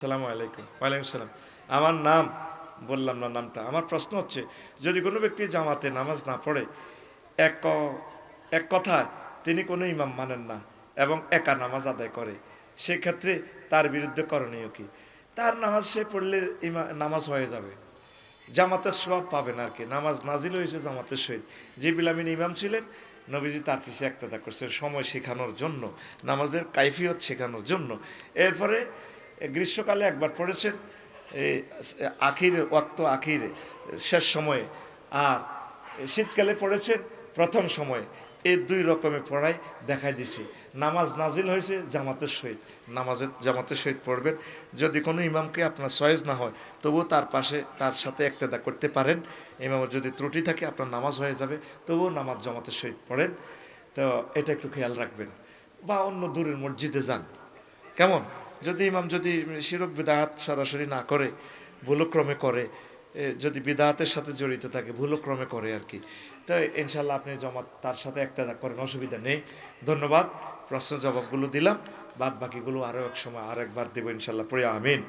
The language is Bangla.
আসসালামু আলাইকুম। ওয়ালাইকুম সালাম। আমার নাম বললাম না নামটা। আমার প্রশ্ন হচ্ছে যদি কোনো ব্যক্তি জামাতে নামাজ না পড়ে এক ক এক কথায় তিনি কোনো ইমাম মানেন না এবং একা নামাজ আদায় করে, সেক্ষেত্রে তার বিরুদ্ধে করণীয় কি? তার নামাজ সে পড়লে নামাজ হয়ে যাবে। জামাতের সওয়াব পাবেন আর কি। নামাজ নাজিল হয়েছে জামাতের সহিত। জিবরিল আমিন ইমাম ছিলেন, নবীজি তার পিছে ইক্তেদা করছেন সময় শেখানোর জন্য, নামাজের কাইফিয়ত শেখানোর জন্য। এরপরে গ্রীষ্মকালে একবার পড়েছেন এই আখিরে ওয়াক্ত আখিরে শেষ সময়ে, আর শীতকালে পড়েছেন প্রথম সময়ে। এই দুই রকমের পড়াই দেখাই দিছি। নামাজ নাজিল হয়েছে জামাতের সহিত, জামাতের সহিত পড়বেন। যদি কোনো ইমামকে আপনার চয়েস না হয় তবুও তার পাশে তার সাথে ইক্তেদা করতে পারেন। ইমামের যদি ত্রুটি থাকে আপনার নামাজ হয়ে যাবে, তবুও নামাজ জামাতের সহিত পড়েন। তো এটা একটু খেয়াল রাখবেন। বা অন্য দূরের মসজিদে যান। কেমন? যদি ইমাম যদি শিরক বিদাত সরাসরি না করে, ভুলক্রমে করে, যদি বিদাতের সাথে জড়িত থাকে ভুলক্রমে করে আর কি, তো ইনশাল্লাহ আপনি জমাত তার সাথে একটা করেন, অসুবিধা নেই। ধন্যবাদ। প্রশ্ন জবাবগুলো দিলাম, বাদ বাকিগুলো আরও এক সময় আরেকবার দেবো ইনশাল্লাহ। পড়ে আমিন।